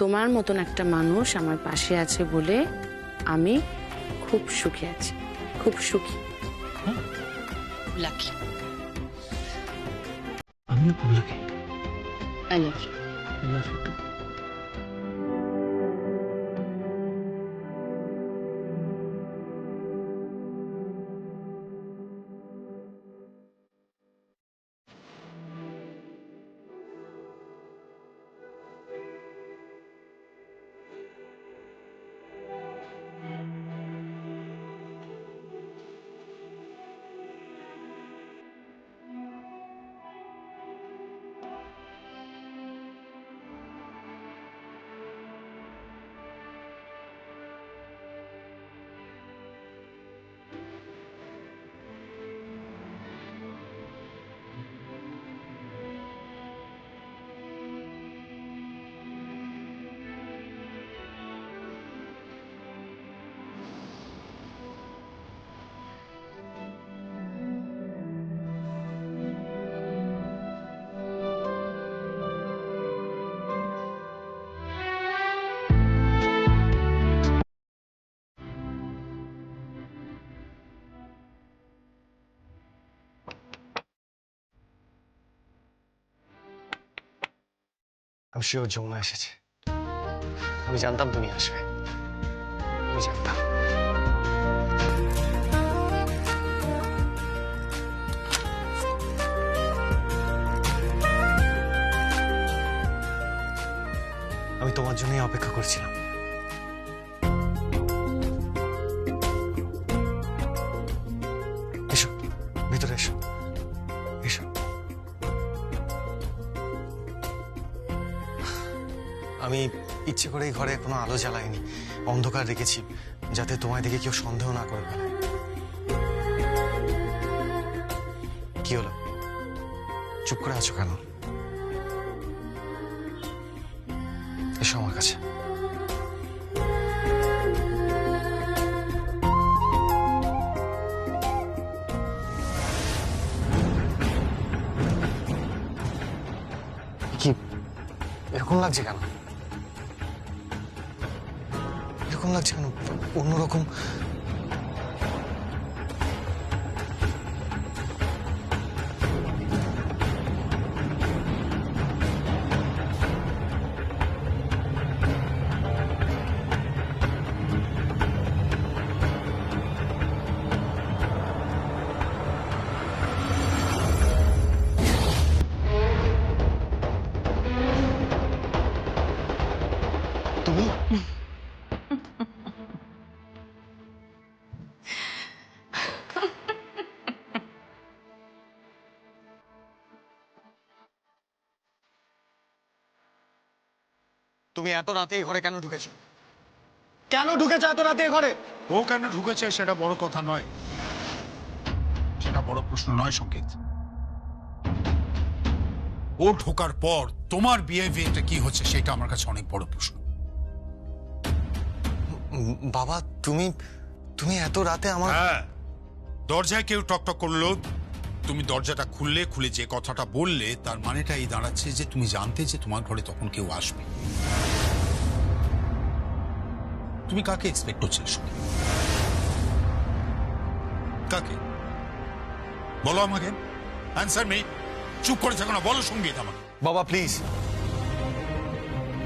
তোমার মতন একটা মানুষ আমার পাশে আছে বলে আমি খুব সুখী আছি, খুব সুখী। লাকি। আমিও খুব lucky. I love you. I love you too. আমি শিওর যমুনা এসেছে। আমি জানতাম তুমি আসবে, আমি জানতাম। আমি তোমার জন্যই অপেক্ষা করছিলাম। এসো, ভিতরে এসো, এসো। আমি ইচ্ছে করে এই ঘরে কোনো আলো জ্বালাইনি, অন্ধকার রেখেছি যাতে তোমায় দেখে কেউ সন্দেহ না করে ফেলে। কি হলো, চুপ করে আছো কেন? এসো আমার কাছে। কি এরকম লাগছে কেন? এরকম লাগছে কেন? অন্যরকম। তুমি তুমি এত রাতে এই ঘরে কেন ঢুকেছো? কেন ঢুকেছো এত রাতে এই ঘরে? ও কেন ঢুকেছে সেটা বড় কথা নয়, সেটা বড় প্রশ্ন নয় সংকেত। ও ঢোকার পর তোমার বিহেভিয়ারটা কি হচ্ছে সেটা আমার কাছে অনেক বড় প্রশ্ন। বাবা, তুমি তুমি এত রাতে আমার। হ্যাঁ, দরজায় কেউ টকটক করলো, তুমি দরজাটা খুলে যে কথাটা বললে তার মানেটা এই দাঁড়াচ্ছে যে তুমি জানতে যে তোমার ঘরে তখন কেউ আসবে। তুমি কাকে এক্সপেক্ট করছিলে শুনে? কাকে বলো আমাকে, অ্যান্সার মি। চুপ করে থাকো না, বলো সঙ্গীত আমাকে। বাবা প্লিজ,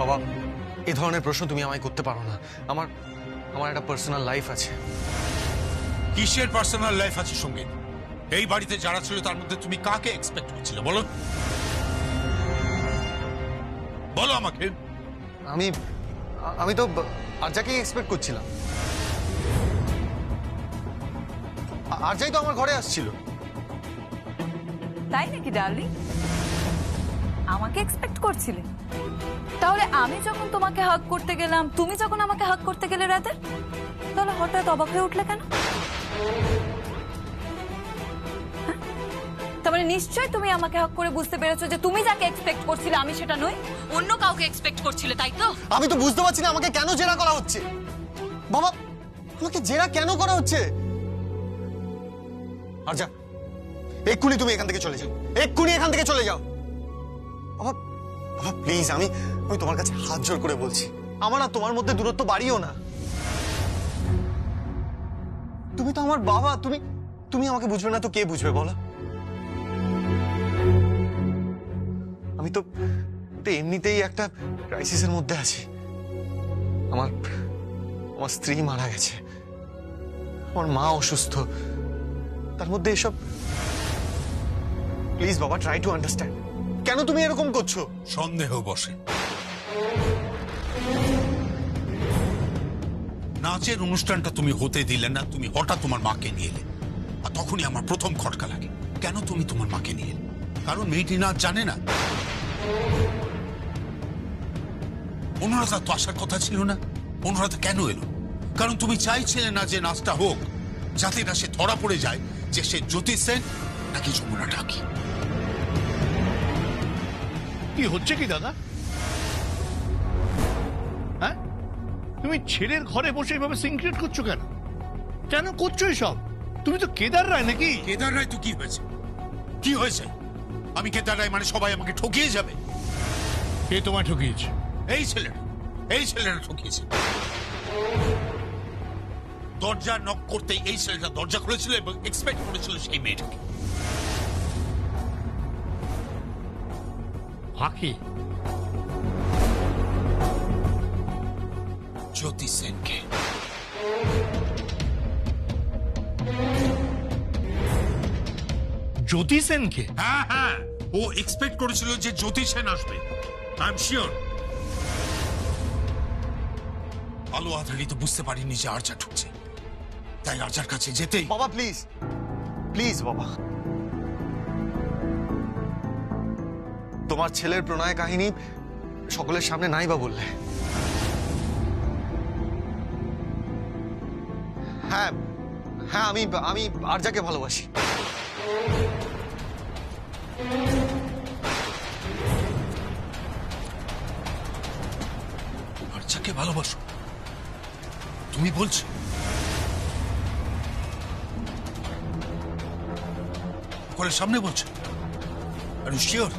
বাবা এই ধরনের প্রশ্ন তুমি আমায় করতে পারো না। আমার আমার একটা পার্সোনাল লাইফ আছে। কিসের পার্সোনাল লাইফ আছে সঙ্গীত? এই বাড়িতে যারা ছিল তার মধ্যে তুমি কাকে এক্সপেক্ট করছিলে বলো, বলো আমাকে। আমি আমি তো আরজাকেই এক্সপেক্ট করছিলাম। আরজাই তো আমার ঘরে আসছিল। তাই নাকি ডার্লিং? আমাকে এক্সপেক্ট করছিলে? তাহলে আমি যখন তোমাকে হাগ করতে গেলাম, তুমি যখন আমাকে হাগ করতে গেলে রাতে, তাহলে হঠাৎ অবাক হয়ে উঠলে কেন? হ্যাঁ? তার মানে নিশ্চয়ই তুমি আমাকে হাগ করে বুঝতে পেরেছো যে তুমি যাকে এক্সপেক্ট করছিলে আমি সেটা নই, অন্য কাউকে এক্সপেক্ট করছিলে, তাই তো? আমি তো বুঝতে পারছি না আমাকে কেন জেরা করা হচ্ছে। বাবা আমাকে জেরা কেন করা হচ্ছে? আরজা এক্ষুনি তুমি এখান থেকে চলে যাও, এক্ষুনি এখান থেকে চলে যাও। বাবা বাবা প্লিজ, আমি তোমার কাছে হাত জোর করে বলছি, আমার আর তোমার মধ্যে দূরত্ব বাড়িও না। তুমি তো আমার বাবা, তুমি আমাকে বুঝবে না তো কে বুঝবে বলো? আমি তো এমনিতেই একটা ক্রাইসিসের মধ্যে আছি। আমার স্ত্রী মারা গেছে, আমার মা অসুস্থ, তার মধ্যে এসব। প্লিজ বাবা, ট্রাই টু আন্ডারস্ট্যান্ড। কেন তুমি এরকম করছো? সন্দেহ বসে। নাচের অনুষ্ঠানটা তুমি হতে দিলে না, তুমি হঠাৎ তোমার মাকে নিয়ে এলে, আর তখনই আমার প্রথম খটকা লাগে। কেন তুমি তোমার মাকে নিয়ে এলে? কারণ মেয়েটি নাচ জানে না। অনুরাধা তো আসার কথা ছিল না। অনুরাধা কেন এলো? কারণ তুমি চাইছিলে না যে নাচটা হোক, যাতে না সে ধরা পড়ে যায় যে সে জ্যোতি সেন নাকি যমুনা ঢাকি। কি হচ্ছে কি দাদা? হ্যাঁ, তুমি ছেলের ঘরে বসে এভাবে সিনক্রেট করছো কেন? কেন করছো এসব? তুমি তো কেদার রায় নাকি? কেদার রায় তো কি হয়েছে? কি হয়েছে? আমি কেদার রায় মানে সবাই আমাকে ঠকিয়ে যাবে? কে তোমায় ঠকিয়েছে? এই ছেলেটা ঠকিয়েছে। দরজা নক করতেই এই ছেলেটা দরজা খুলেছিল এবং এক্সপেক্ট করেছিল সেই মেয়েটাকে। ফাঁকি? জ্যোতি সেনকে। জ্যোতি সেনকে? হ্যাঁ, ও এক্সপেক্ট করেছিল যে জ্যোতি সেন আসবে। I am sure. আলো আধারি তো বুঝতে পারিনি যে আর্চা ঢুকছে, তাই আর্চার কাছে যেতেই। বাবা প্লিজ, প্লিজ বাবা, তোমার ছেলের প্রণয় কাহিনী সকলের সামনে নাই বা বললে। হ্যাঁ হ্যাঁ, আমি আরজাকে ভালোবাসি। আর্চাকে ভালোবাসো? তুমি বলছো? সকলের সামনে বলছো? আর শিওর?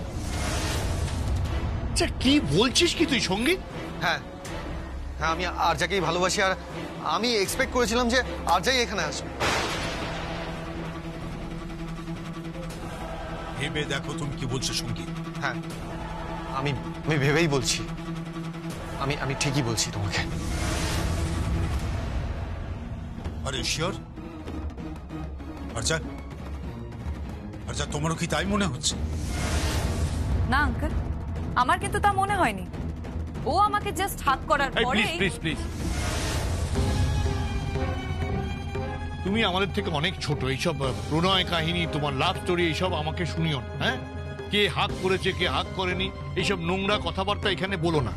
আচ্ছা, কি বলছিস কি তুই সঙ্গীত? হ্যাঁ হ্যাঁ, আমি আরজাকেই ভালোবাসি, আর আমি এক্সপেক্ট করেছিলাম যে আরজাই এখানে আসবে। ভেবে দেখো তুমি কি বলছো সঙ্গীত। হ্যাঁ, আমি ভেবেই বলছি, আমি ঠিকই বলছি তোমাকে। আরে শিওর? আর্চা, তোমারও কি তাই মনে হচ্ছে? না আঙ্কেল, আমার কিন্তু তা মনে হয়নি। ও আমাকে জাস্ট হাত করার পরে। প্লিজ প্লিজ, তুমি আমাদের থেকে অনেক ছোট। এইসব প্রণয় কাহিনী, তোমার লাভ স্টোরি, এইসব আমাকে শুনিও না। হ্যাঁ, কে হাক করেছে কে হাক করেনি, এইসব নোংরা কথাবার্তা এখানে বলো না।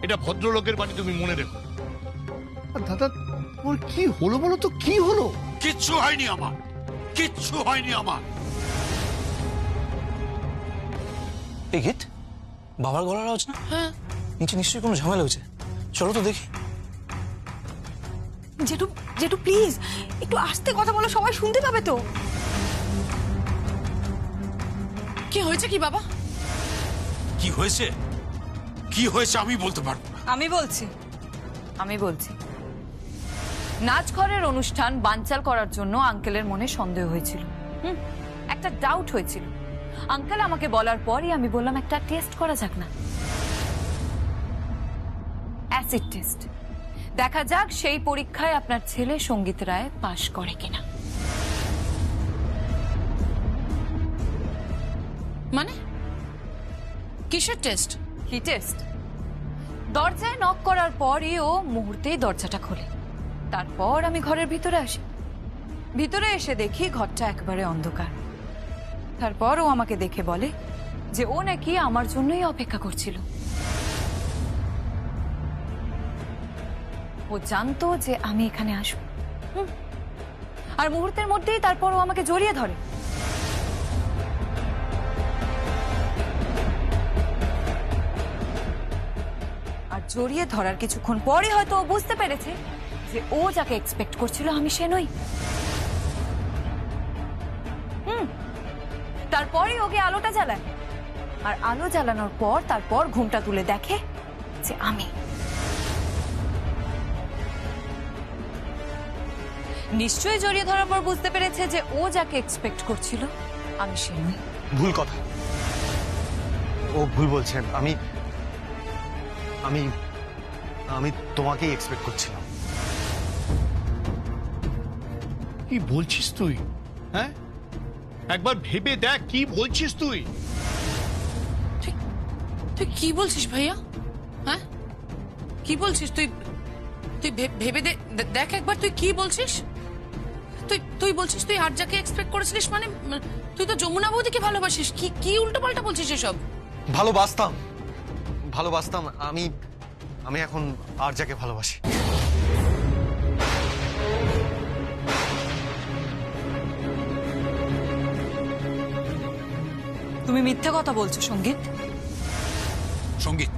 এটা ভদ্রলোকের বাড়ি, তুমি মনে রেখো। আর দাদা, ওর কি হলো বলো তো? কি হলো? কিচ্ছু হয়নি আমার, কিচ্ছু হয়নি আমার। এই গীত বাবার গলার আওয়াজ না? হ্যাঁ, নিচে নিশ্চয়ই কোনো ঝামেলা হয়েছে। চলো তো দেখি। জেঠু জেঠু প্লিজ একটু আস্তে কথা বলো, সবাই শুনতে পাবে তো। কি হয়েছে কি বাবা? কি হয়েছে? কি হয়েছে আমি বলতে পারবো না। আমি বলছি নাচ ঘরের অনুষ্ঠান বানচাল করার জন্য আঙ্কেলের মনে সন্দেহ হয়েছিল। একটা ডাউট হয়েছিল। আঙ্কেল আমাকে বলার পরই আমি বললাম একটা টেস্ট করা যাক না, অ্যাসিড টেস্ট। দেখা যাক সেই পরীক্ষায় আপনার ছেলে সঙ্গীত রায় পাশ করে কিনা। মানে কিসের টেস্ট? কি টেস্ট? দরজায় নক করার পরই ও মুহূর্তেই দরজাটা খোলে। তারপর আমি ঘরের ভিতরে আসি। ভিতরে এসে দেখি ঘরটা একেবারে অন্ধকার। তারপর ও আমাকে দেখে বলে যে ও নাকি আমার জন্যই অপেক্ষা করছিল। ও জানতো যে আমি এখানে আসবো। আর মুহূর্তের মধ্যেই তারপর ও আমাকে জড়িয়ে ধরে। আর জড়িয়ে ধরার কিছুক্ষণ পরে হয়তো ও বুঝতে পেরেছে যে ও যাকে এক্সপেক্ট করছিল আমি সে নই। তারপর তারপরই ওকে আলোটা জ্বালায়, আর আলো জ্বালানোর পর তারপর ঘুমটা তুলে দেখে যে আমি নিশ্চয়ই জড়িয়ে ধরার পর বুঝতে পেরেছে যে ও যাকে এক্সপেক্ট করছিল আমি সে নই। ভুল কথা, ও ভুল বলছে। আমি আমি আমি তোমাকেই এক্সপেক্ট করছিলাম। কি বলছিস তুই? হ্যাঁ, একবার ভেবে দেখ কি বলছিস তুই। তুই কি বলছিস ভাইয়া? হ্যাঁ, কি বলছিস তুই? তুই ভেবে দেখ একবার, তুই কি বলছিস? তুই বলছিস তুই আরজাকে এক্সপেক্ট করেছিলিস, মানে তুই তো যমুনা বৌদিকে ভালোবাসিস। কি উল্টো পাল্টা বলছিস এসব? ভালোবাসতাম ভালোবাসতাম আমি আমি এখন আরজাকে ভালোবাসি। তুমি মিথ্যে কথা বলছো সঙ্গীত। সঙ্গীত,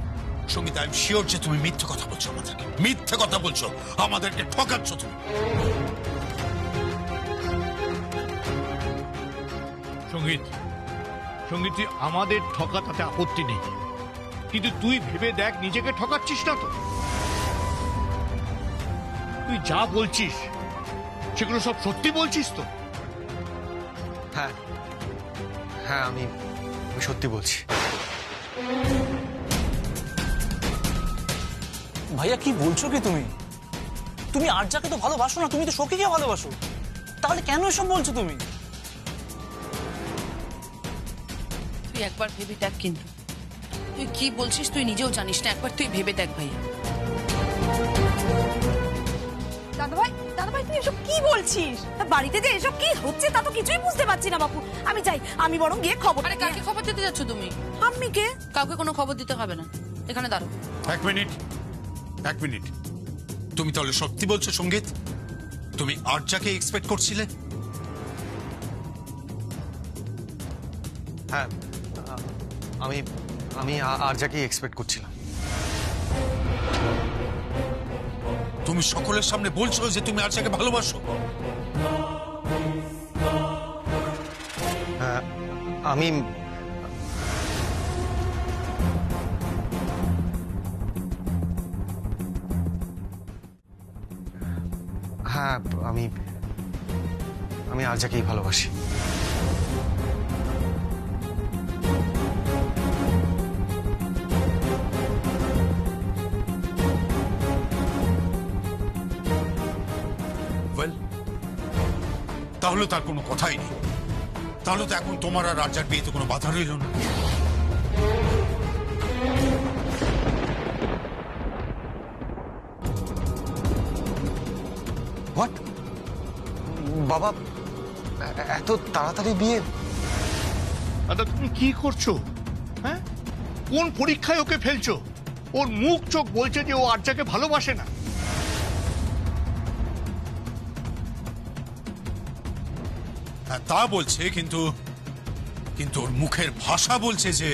সঙ্গীত, আই এম শিওর যে তুমি মিথ্যে কথা বলছো, আমাদেরকে মিথ্যে কথা বলছো, আমাদেরকে ঠকাচ্ছ তুমি। সঙ্গীত, সঙ্গীত, তুই আমাদের ঠকা তাতে আপত্তি নেই, কিন্তু তুই ভেবে দেখ নিজেকে ঠকাচ্ছিস না তো? তুই যা বলছিস সেগুলো সব সত্যি বলছিস তো? হ্যাঁ হ্যাঁ, আমি সত্যি বলছি। ভাইয়া কি বলছো কি তুমি? তুমি আরজাকে তো ভালোবাসো না, তুমি তো সখীকে ভালোবাসো, তাহলে কেন এসব বলছো তুমি? তুই একবার ভেবে দেখ, কিন্তু তুই কি বলছিস তুই নিজেও জানিস না। একবার তুই ভেবে দেখ ভাইয়া। দাদাভাই তুই এসব কি বলছিস? বাড়িতে যে এসব কি হচ্ছে তা তো কিছুই বুঝতে পারছি না বাপু। আমি যাই, আমি বরং গিয়ে খবর। আরে কাকে খবর দিতে যাচ্ছ তুমি? আম্মিকে। কাউকে কোনো খবর দিতে হবে না, এখানে দাঁড়াও। এক মিনিট, এক মিনিট, তুমি তাহলে সত্যি বলছো সঙ্গীত? তুমি আরজাকে এক্সপেক্ট করছিলে? হ্যাঁ, আমি আমি আরজাকেই এক্সপেক্ট করছিলাম। তুমি সকলের সামনে বলছো যে তুমি আরজাকে ভালোবাসো? হ্যাঁ, আমি হ্যাঁ, আমি আমি আরজাকেই ভালোবাসি। ওয়েল, তাহলে তার কোনো কথাই নেই। তাহলে তো এখন তোমার আর রাজার বিয়েতে কোনো বাধা রইল না। হোয়াট? বাবা, এত তাড়াতাড়ি বিয়ে? দাদা তুমি কি করছো? হ্যাঁ, কোন পরীক্ষায় ওকে ফেলছো? ওর মুখ চোখ বলছে যে ও আরজাকে ভালোবাসে না। হ্যাঁ, তা বলছে, কিন্তু কিন্তু ওর মুখের ভাষা বলছে যে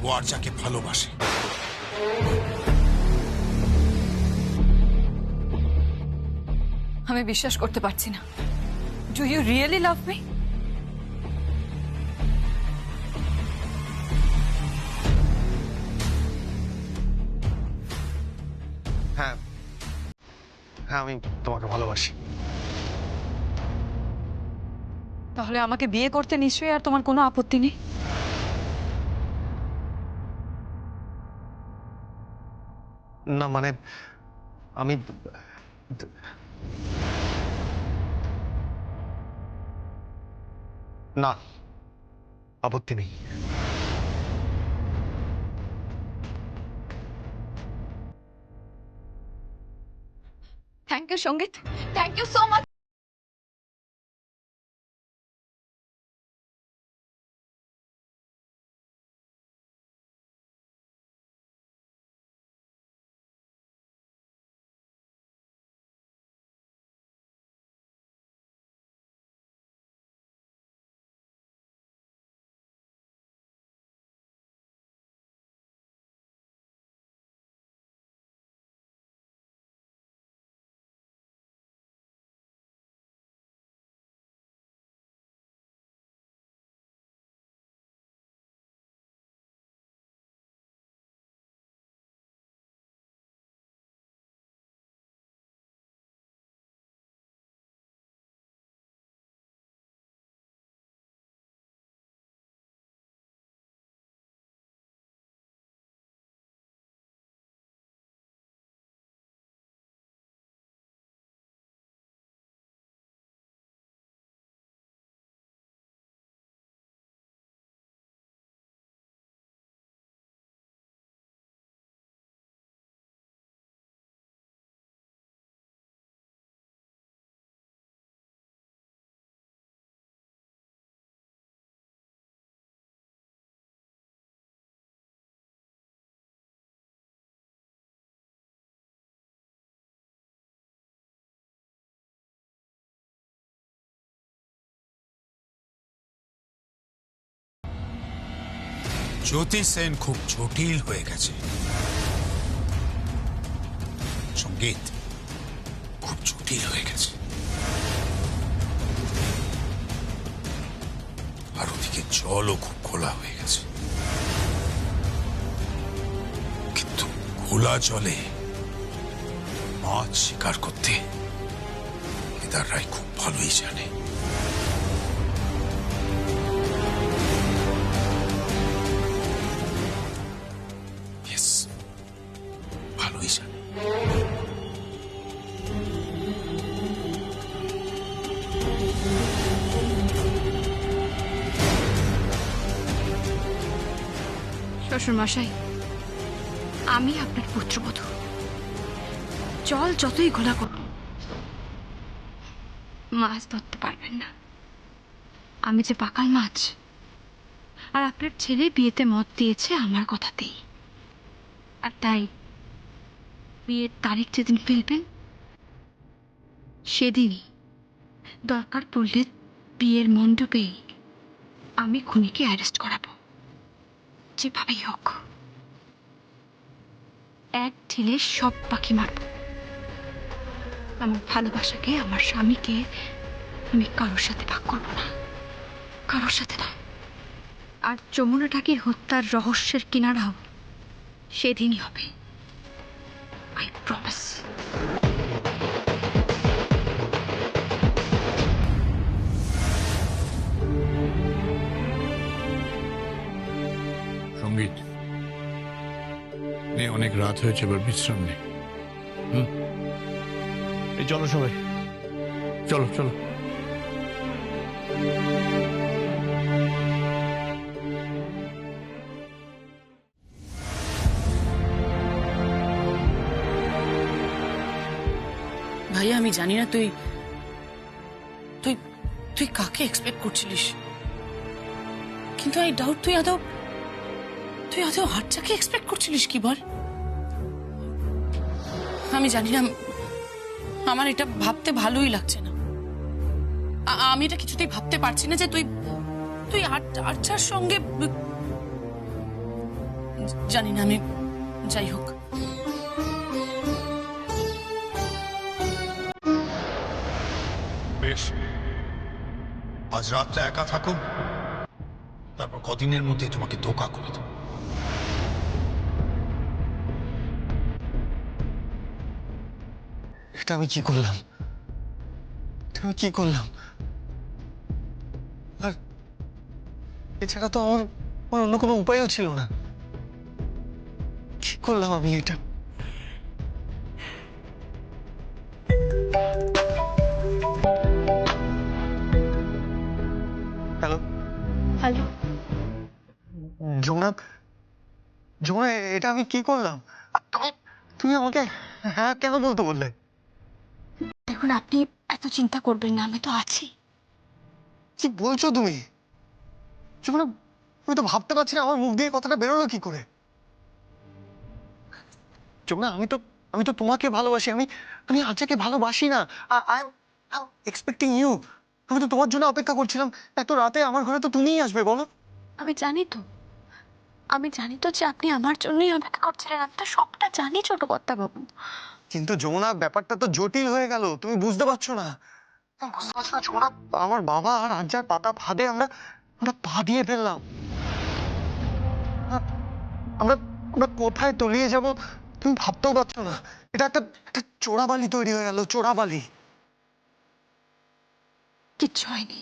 ও আরজাকে ভালোবাসে। আমি বিশ্বাস করতে পারছি না। Do you really love me? হ্যাঁ হ্যাঁ, আমি তোমাকে ভালোবাসি। তাহলে আমাকে বিয়ে করতে নিশ্চয়ই আর তোমার কোনো আপত্তি নেই? না মানে, আমি না, আপত্তি নেই। থ্যাংক ইউ সঙ্গীত, থ্যাংক ইউ সো মাচ। জ্যোতি সেন খুব জটিল হয়ে গেছে। সঙ্গীত খুব জটিল হয়ে গেছে। আর ওদিকে জলও খুব খোলা হয়ে গেছে। কিন্তু খোলা জলে মাছ শিকার করতে কেদার রায় খুব ভালোই জানে। Yes, ভালোই জানে। শ্বশুর মশাই, আমি আপনার পুত্রবধূ। জল যতই ঘোলা করুন, মাছ ধরতে পারবেন না। আমি যে পাকাল মাছ, আর আপনার ছেলে বিয়েতে মত দিয়েছে আমার কথাতেই। আর তাই বিয়ের তারিখ যেদিন ফেলবেন সেদিনই, দরকার পড়লে বিয়ের মণ্ডপেই আমি খুনিকে অ্যারেস্ট করাবো, যেভাবেই হোক। এক ঢিলে সব পাখি মারব। আমার ভালোবাসাকে, আমার স্বামীকে আমি কারোর সাথে ভাগ করবো না, কারোর সাথে না। আর যমুনা টাকির হত্যার রহস্যের কিনারাও সেদিনই হবে, আই প্রমিস। সঙ্গীত, নে অনেক রাত হয়েছে, এবার বিশ্রাম নে। এই চলো সবাই, চলো চলো। ভাইয়া আমি জানি না তুই তুই তুই কাকে এক্সপেক্ট করছিলিস, কিন্তু আই ডাউট তুই আদৌ আর্চাকে এক্সপেক্ট করছিলিস কি বল? আমি জানি না, আমার এটা ভাবতে ভালোই লাগছে না। আমি এটা কিছুতেই ভাবতে পারছি না যে তুই আর্চার সঙ্গে, জানি না আমি, যাই হোক। বেশ, আজ রাতটা একা থাকো, তারপর কদিনের মধ্যে তোমাকে ধোকা করে দেবো। এটা আমি কি করলাম? এটা আমি কি করলাম? আর এছাড়া তো আমার অন্য কোনো উপায়ও ছিল না। কি করলাম আমি এটা? হ্যালো হ্যালো, যমুনা, যমুনা, এটা আমি কি করলাম? তুমি আমাকে হ্যাঁ কেন বলতে বললে? দেখুন আপনি এত চিন্তা করবেন না, আমি তো আছি। কি বলছো তুমি? যমুনা, আমি তো ভাবতে পারছি না আমার মুখ দিয়ে কথাটা বেরোলো কি করে। যমুনা, আমি তো তোমাকে ভালোবাসি, আমি আজকে ভালোবাসি না। I am expecting you. আমি তো তোমার জন্য অপেক্ষা করছিলাম। এত রাতে আমার ঘরে তো তুমিই আসবে, বলো। আমি জানি তো যে আপনি আমার জন্যই অপেক্ষা করছিলেন। আমি তো সবটা জানি ছোট কর্তা বাবু। কিন্তু যমুনা, ব্যাপারটা তো জটিল হয়ে গেল, তুমি বুঝতে পারছো না। বুঝতে পারছো না যমুনা, আমার বাবা আর আজ্জার পাতা ফাঁদে আমরা পা দিয়ে ফেললাম। আমরা আমরা কোথায় তলিয়ে যাব তুমি ভাবতেও পারছো না। এটা একটা চোরাবালি তৈরি হয়ে গেল, চোরাবালি। কিচ্ছু হয়নি,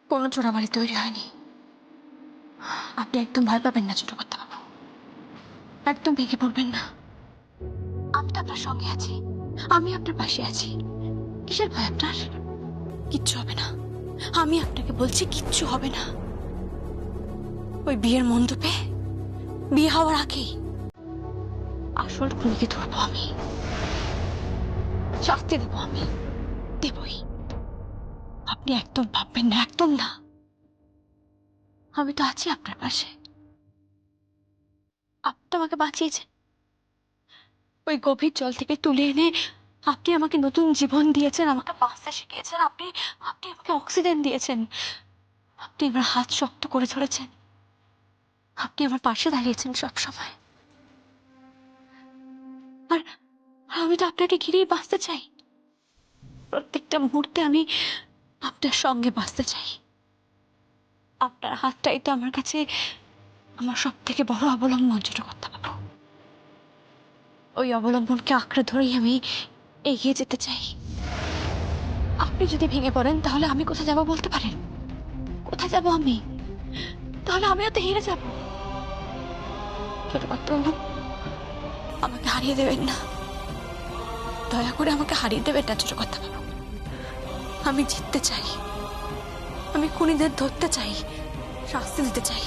কোনো চোরাবাড়ি তৈরি হয়নি। আপনি একদম ভয় পাবেন না ছোট কর্তা বাবু, একদম ভেঙে পড়বেন না। আমি তো আপনার সঙ্গে আছি, আমি আপনার পাশে আছি। কিসের ভয় আপনার? কিচ্ছু হবে না, আমি আপনাকে বলছি কিচ্ছু হবে না। ওই বিয়ের মণ্ডপে, বিয়ে হওয়ার আগেই আসল খুনিকে ধরবো আমি, শাস্তি দেবো আমি, দেবই। আপনি একদম ভাববেন না, একদম না। আমি তো আছি আপনার পাশে। আপনি তো আমাকে বাঁচিয়েছেন, ওই গভীর জল থেকে তুলে এনে আপনি আমাকে নতুন জীবন দিয়েছেন, আমাকে বাঁচতে শিখিয়েছেন। আপনি আপনি আমাকে অক্সিজেন দিয়েছেন। আপনি আমার হাত শক্ত করে ধরেছেন। আপনি আমার পাশে দাঁড়িয়েছেন সব সময়। আর আমি তো আপনাকে ঘিরেই বাঁচতে চাই। প্রত্যেকটা মুহূর্তে আমি আপনার সঙ্গে বাঁচতে চাই। আপনার হাতটাই তো আমার কাছে আমার সব থেকে বড় অবলম্বন ছোট করতে পারবো। ওই অবলম্বনকে আঁকড়ে ধরেই আমি এগিয়ে যেতে চাই। আপনি যদি ভেঙে পড়েন তাহলে আমি কোথায় যাব বলতে পারেন? কোথায় যাব আমি? তাহলে আমিও তো হেরে যাব। ছোট বাবু, আমাকে হারিয়ে দেবেন না, দয়া করে আমাকে হারিয়ে দেবেন না ছোট বাবু। আমি জিততে চাই, আমি খুনিদের ধরতে চাই, শাস্তি দিতে চাই।